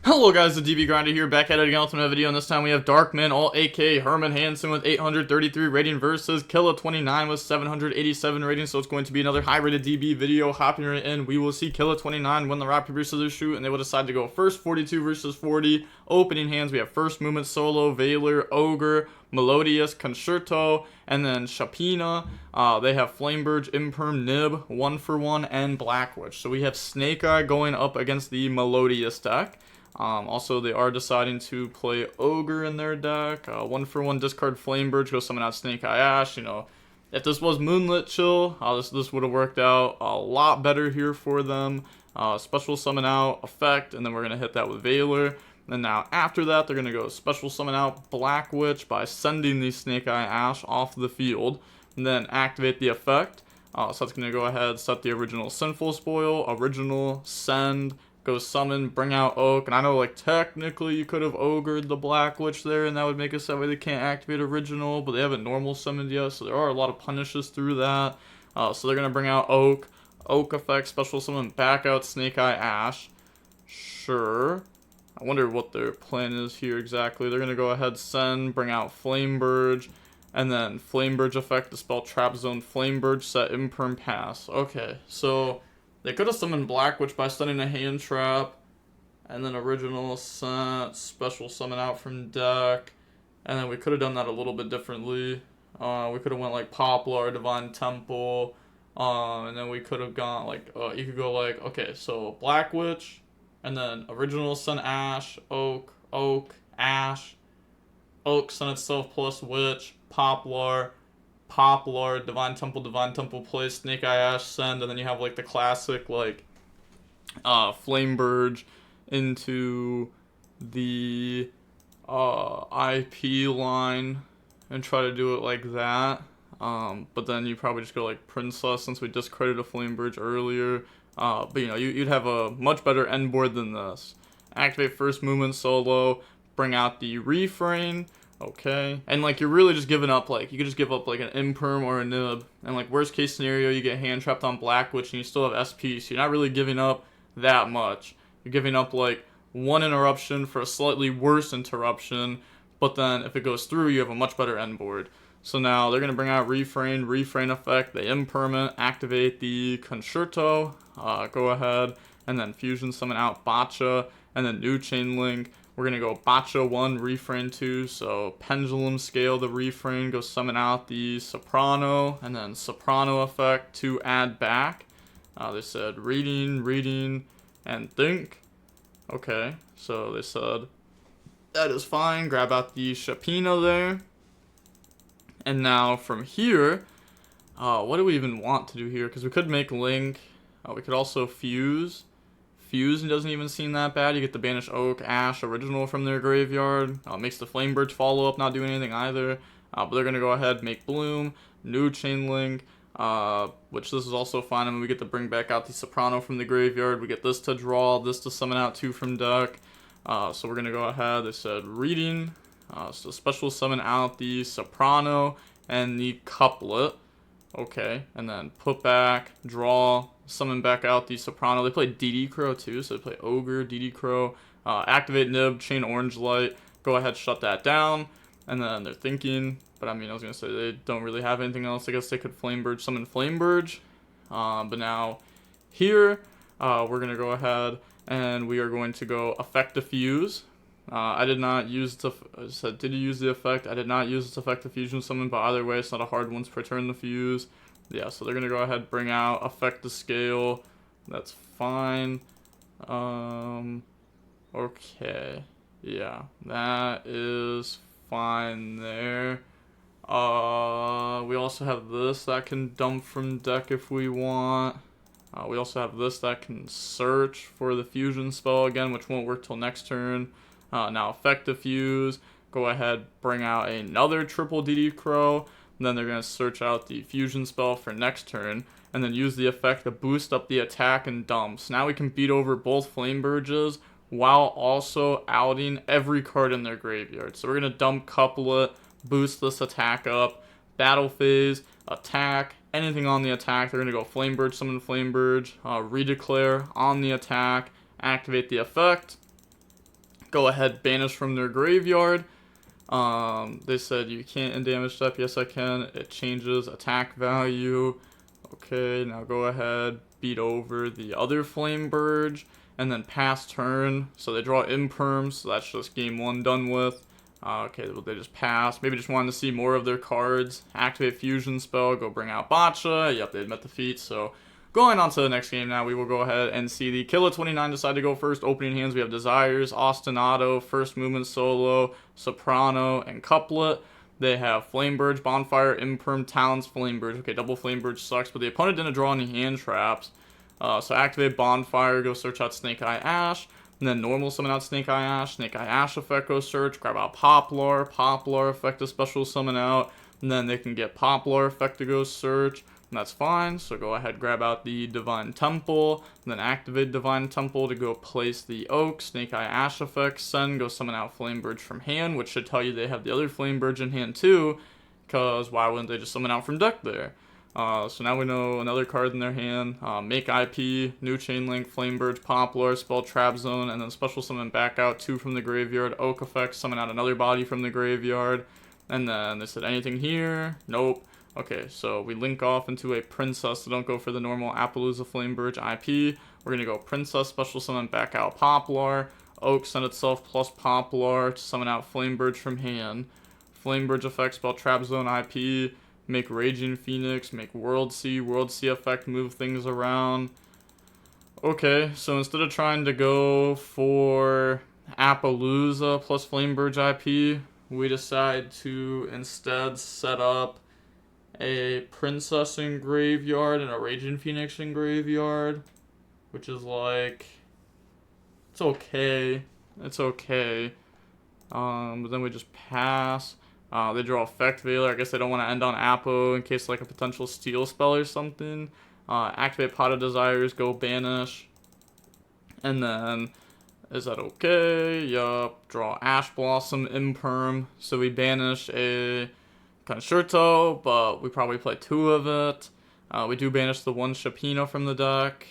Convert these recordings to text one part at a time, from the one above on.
Hello guys, the DB Grinder here, back at it again with another video, and this time we have Darkman, all AK, Herman Hansen with 833 rating versus Killa29 with 787 rating, so it's going to be another high-rated DB video. Hopping right in, we will see Killa29 win the rock, paper, scissors, shoot, and they will decide to go first, 42 versus 40. Opening hands, we have first movement, Solo, Valor, Ogre, Melodious, Concerto, and then Shapina. They have Flamebird, Imperm, Nib, 1-for-1, and Black Witch. So we have Snake Eye going up against the Melodious deck. Also, they are deciding to play Ogre in their deck. 1-for-1 discard Flamebird, go summon out Snake Eye Ash. You know, if this was Moonlit Chill, this would have worked out a lot better here for them. Special summon out Effect, and then we're going to hit that with Valor. And now after that, they're going to go special summon out Black Witch by sending the Snake Eye Ash off the field. And then activate the effect. So that's going to go ahead, set the original Sinful Spoil, original, send, go summon, bring out Oak, and I know like technically you could have ogred the Black Witch there and that would make it so that way they can't activate original, but they haven't normal summoned yet, so there are a lot of punishes through that. So they're gonna bring out Oak effect, special summon, back out Snake Eye Ash. Sure. I wonder what their plan is here exactly. They're gonna go ahead, send, bring out Flamebird, and then Flamebird effect, dispel Trap Zone Flamebird, set Imperm Pass. Okay, so they could have summoned Black Witch by sending a hand trap, and then original set, special summon out from deck, and then we could have done that a little bit differently. We could have went like Poplar, Divine Temple, and then we could have gone like, you could go like, okay, so Black Witch, and then original Sun Ash, Oak, Ash, Oak, Sun itself plus Witch, Poplar, Divine Temple play, Snake Eye Ash, send, and then you have like the classic like Flamebird into the IP line and try to do it like that. But then you probably just go like Princess since we discredited a Flamebird earlier. But you know, you'd have a much better end board than this. Activate first movement solo, bring out the refrain. Okay, and like you're really just giving up, like you could just give up like an Imperm or a Nib, and like worst case scenario you get hand trapped on Black Witch and you still have SP, so you're not really giving up that much. You're giving up like one interruption for a slightly worse interruption, but then if it goes through you have a much better end board. So now they're gonna bring out refrain effect, they Impermanent, activate the Concerto, go ahead, and then fusion summon out Botcha, and then new chain link. We're going to go Botcha 1, Refrain 2, so Pendulum Scale the Refrain, go summon out the Soprano, and then Soprano effect to add back. They said reading, and think. Okay, so they said that is fine, grab out the Shapina there. And now from here, what do we even want to do here? Because we could make Link, we could also fuse. Fuse doesn't even seem that bad. You get the Banish Oak, Ash, original from their graveyard. Makes the Flamebird follow up not doing anything either. But they're going to go ahead, make Bloom, new Chain Link, which this is also fine. I mean, we get to bring back out the Soprano from the graveyard. We get this to draw, this to summon out 2 from deck. So we're going to go ahead. They said reading. So special summon out the Soprano and the Couplet. Okay, and then put back, draw, summon back out the Soprano. They play DD Crow too, so they play Ogre, DD Crow, activate Nib, chain Orange Light, go ahead, shut that down, and then they're thinking, but I mean, I was going to say they don't really have anything else. I guess they could Flamebird, summon Flamebird, but now here, we're going to go ahead, and we are going to go Effect Diffuse. I did not use the, did you use the effect? I did not use this effect to fusion summon, but either way, it's not a hard once per turn to fuse. Yeah, so they're going to go ahead, bring out effect to scale. That's fine. Okay. Yeah, that is fine there. We also have this that can dump from deck if we want. We also have this that can search for the fusion spell again, which won't work till next turn. Now effect diffuse, go ahead, bring out another triple DD Crow, and then they're going to search out the fusion spell for next turn, and then use the effect to boost up the attack and dumps. Now we can beat over both Flamebirds while also outing every card in their graveyard. So we're going to dump Couplet, boost this attack up, battle phase, attack, anything on the attack. They're going to go Flamebird, summon Flamebird, redeclare on the attack, activate the effect. go ahead, banish from their graveyard. They said you can't end damage step. Yes, I can. It changes attack value. Okay, now go ahead, beat over the other Flame Burge, and then pass turn. So they draw imperm, so that's just game 1 done with. Okay, well, they just pass. Maybe just wanted to see more of their cards. Activate Fusion Spell, go bring out Botcha. Yep, they met the feat, so going on to the next game now, we will go ahead and see the Killer 29 decide to go first. Opening hands, we have Desires, Ostinato, First Movement Solo, Soprano, and Couplet. They have Flame Burge, Bonfire, Imperm, Talents, Flame Burge. Okay, double Flame Burge sucks, but the opponent didn't draw any hand traps. So activate Bonfire, go search out Snake Eye Ash. And then normal summon out Snake Eye Ash. Snake Eye Ash effect, go search. Grab out Poplar. Poplar effect to special summon out. And then they can get Poplar effect to go search. And that's fine. So go ahead, grab out the Divine Temple. And then activate Divine Temple to go place the Oak. Snake Eye Ash effect. Send, go summon out Flame Burge from hand, which should tell you they have the other Flame Burge in hand too. Because why wouldn't they just summon out from deck there? So now we know another card in their hand. Make IP, New Chain Link, Flame Burge, Poplar, Spell Trap Zone, and then special summon back out 2 from the graveyard. Oak effect, summon out another body from the graveyard. And then they said anything here? Nope. Okay, so we link off into a Princess, so don't go for the normal Appaloosa Flame Burge IP. We're going to go Princess, special summon back out Poplar. Oak send itself plus Poplar to summon out Flame Burge from hand. Flame Burge effect, Spell Trap Zone IP. Make Raging Phoenix, make World Sea effect, move things around. Okay, so instead of trying to go for Appaloosa plus Flame Burge IP, we decide to instead set up a Princess in graveyard and a Raging Phoenix in graveyard, which is like, it's okay. It's okay. But then we just pass. They draw Effect Veiler. I guess they don't want to end on Apo in case like a potential steal spell or something. Activate Pot of Desires, go banish. And then, is that okay? Yup. Draw Ash Blossom, Imperm. So we banish a Concerto, but we probably play 2 of it. We do banish the 1 Shapino from the deck.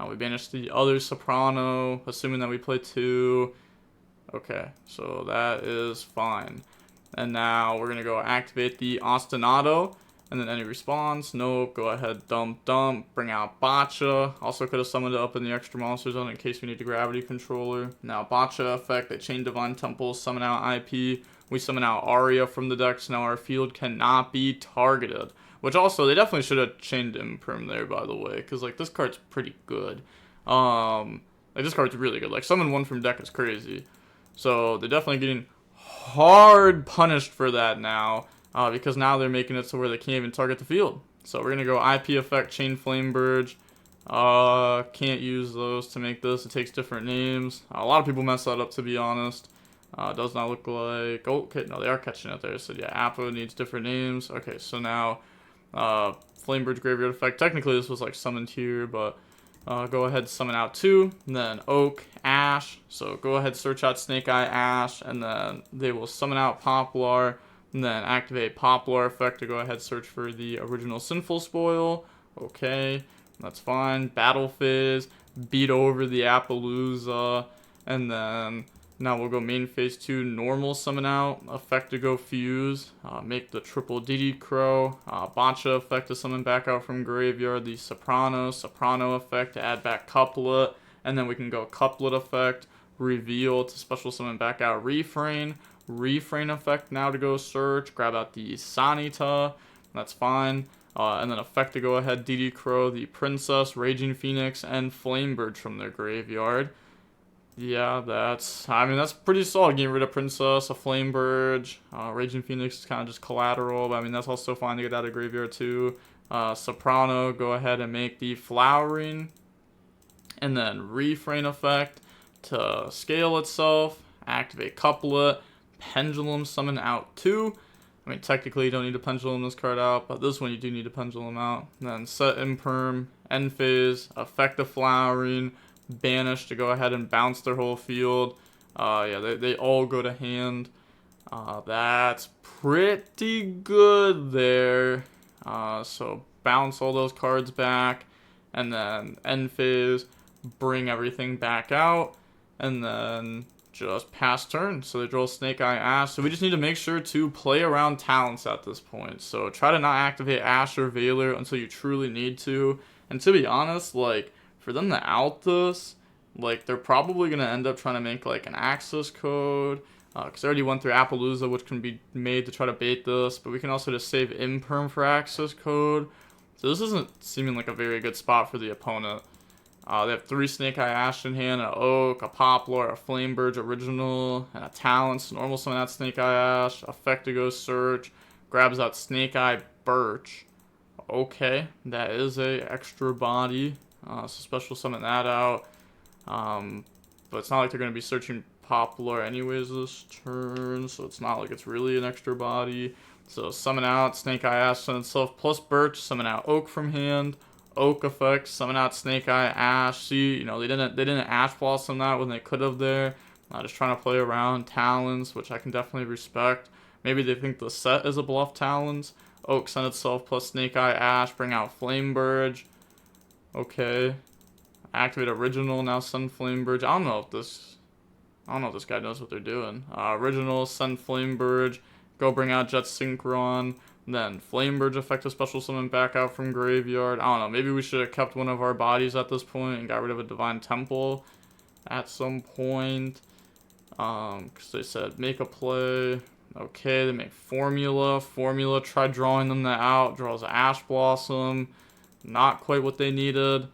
We banish the other Soprano, assuming that we play 2. Okay, so that is fine. And now we're going to go activate the Ostinato. And then any response, nope. Go ahead, dump. Bring out Botcha. Also could have summoned it up in the extra monster zone in case we need the gravity controller. Now Botcha effect, they chain Divine Temple, summon out IP. We summon out Aria from the deck, so now our field cannot be targeted. Which also, they definitely should have chained Imperm there, by the way. Because, like, this card's pretty good. Like, this card's really good. Like, summon 1 from deck is crazy. So, they're definitely getting hard punished for that now, because now they're making it so where they can't even target the field. So we're gonna go IP effect, Chain Flame Burge. Can't use those to make this. It takes different names. A lot of people mess that up, to be honest. Does not look like. Oh, okay, no, they are catching it there. So yeah, Apo needs different names. Okay, so now Flame Burge Graveyard effect. Technically, this was like summoned here, but go ahead, summon out 2, and then Oak, Ash. So go ahead, search out Snake Eye Ash, and then they will summon out Poplar, and then activate Poplar effect to go ahead, search for the original Sinful Spoil. Okay, that's fine. Battle Phase, beat over the Appaloosa, and then now we'll go main phase 2, normal summon out, effect to go fuse, make the triple DD Crow, Botcha effect to summon back out from graveyard, the Soprano effect to add back Couplet, and then we can go Couplet effect, reveal to special summon back out Refrain effect now to go search, grab out the Sanita, that's fine, and then effect to go ahead, DD Crow, the Princess, Raging Phoenix, and Flame Burge from their graveyard. Yeah, that's pretty solid. Getting rid of Princess, a Flame Burge, Raging Phoenix is kind of just collateral, but I mean, that's also fine to get out of graveyard too. Soprano, go ahead and make the Flowering, and then Refrain effect to scale itself, activate Couplet, Pendulum summon out 2. I mean, technically you don't need to Pendulum this card out, but this one you do need to Pendulum out. And then set Imperm, end phase, effect the Flowering, banish to go ahead and bounce their whole field. Yeah, they all go to hand. That's pretty good there. So bounce all those cards back, and then end phase, bring everything back out, and then just pass turn. So they draw Snake Eye Ash. So we just need to make sure to play around talents at this point. So try to not activate Ash or Veiler until you truly need to. And to be honest, like, for them to out this, like, they're probably going to end up trying to make, like, an access code. Because I already went through Appaloosa, which can be made to try to bait this. But we can also just save Imperm for access code. So this isn't seeming like a very good spot for the opponent. They have 3 Snake Eye Ash in hand, an Oak, a Poplar, a Flamebird original, and a Talents. Normal summon that Snake Eye Ash, Effectigo Search, grabs out Snake Eye Birch. Okay, that is a extra body, so special summon that out. But it's not like they're going to be searching Poplar anyways this turn, so it's not like it's really an extra body. So summon out Snake Eye Ash on itself plus Birch, summon out Oak from hand. Oak effect, summon out Snake Eye Ash. See, you know, they didn't Ash Blossom that when they could have there. Just trying to play around Talons, which I can definitely respect. Maybe they think the set is a bluff Talons. Oak send itself plus Snake Eye Ash, bring out Flamebird. Okay. Activate original, now send Flamebird. I don't know if this guy knows what they're doing. Original, send Flamebird, go bring out Jet Synchron. Then Flamebird effective special summon back out from graveyard. I don't know, maybe we should have kept one of our bodies at this point and got rid of a Divine Temple at some point. Because they said make a play. Okay, they make Formula. Formula, try drawing them out. Draws Ash Blossom. Not quite what they needed.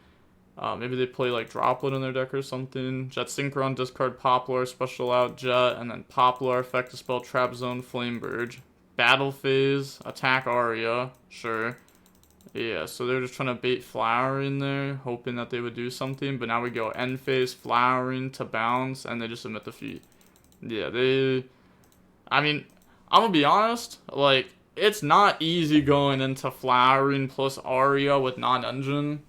Maybe they play like Droplet in their deck or something. Jet Synchron, discard Poplar, special out Jet, and then Poplar effective spell Trap Zone Flamebird. Battle phase, attack Aria, sure. Yeah, so they're just trying to bait Flowering there, hoping that they would do something. But now we go end phase, Flowering to bounce, and they just submit the feat. Yeah, I mean, I'm gonna be honest, like, it's not easy going into Flowering plus Aria with non-engine.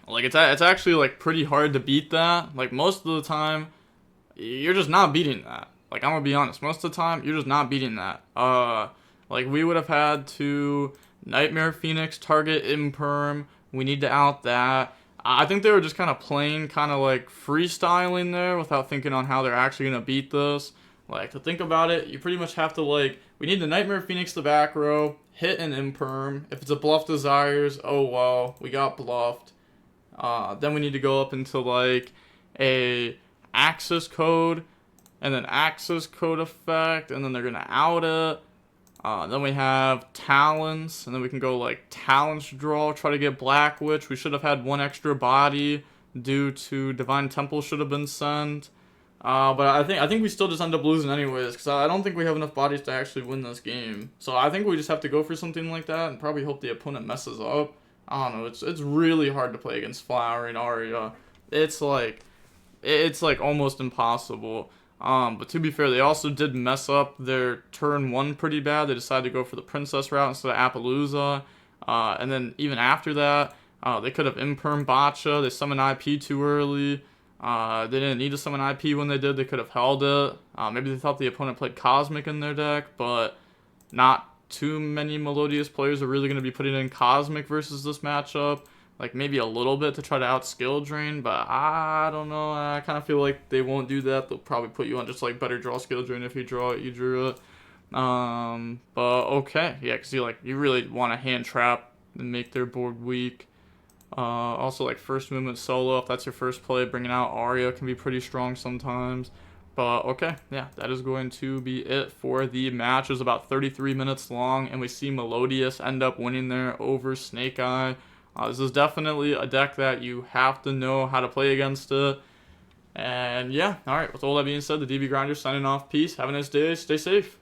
Like, it's actually, like, pretty hard to beat that. Like, most of the time, you're just not beating that. Like, I'm gonna be honest, most of the time, you're just not beating that. Like, we would have had to Nightmare Phoenix, target Imperm. We need to out that. I think they were just kind of playing, kind of like freestyling there without thinking on how they're actually gonna beat this. Like, to think about it, you pretty much have to, like, we need the Nightmare Phoenix the back row, hit an Imperm. If it's a Bluff Desires, oh well, we got bluffed. Then we need to go up into, like, a Access Code, and then Access Code effect, and then they're gonna out it. Then we have Talons, and then we can go like Talons draw, try to get Black Witch. We should have had one extra body due to Divine Temple should have been sent. But I think we still just end up losing anyways, because I don't think we have enough bodies to actually win this game. So I think we just have to go for something like that and probably hope the opponent messes up. I don't know, it's really hard to play against Flowering Aria. It's like almost impossible. But to be fair, they also did mess up their turn 1 pretty bad. They decided to go for the Princess route instead of Appaloosa. And then even after that, they could have Imperm Botcha. They summoned IP too early. They didn't need to summon IP when they did. They could have held it. Maybe they thought the opponent played Cosmic in their deck, but not too many Melodious players are really going to be putting in Cosmic versus this matchup. Like, maybe a little bit to try to out skill drain, but I don't know. I kind of feel like they won't do that. They'll probably put you on just, like, better draw skill drain if you draw it, you drew it. But okay. Yeah, because you really want to hand trap and make their board weak. Also, like, first movement solo, if that's your first play, bringing out Aria can be pretty strong sometimes. But okay, yeah, that is going to be it for the match. It was about 33 minutes long, and we see Melodious end up winning there over Snake Eye. This is definitely a deck that you have to know how to play against it. And yeah, alright, with all that being said, the DB Grinder signing off. Peace, have a nice day, stay safe.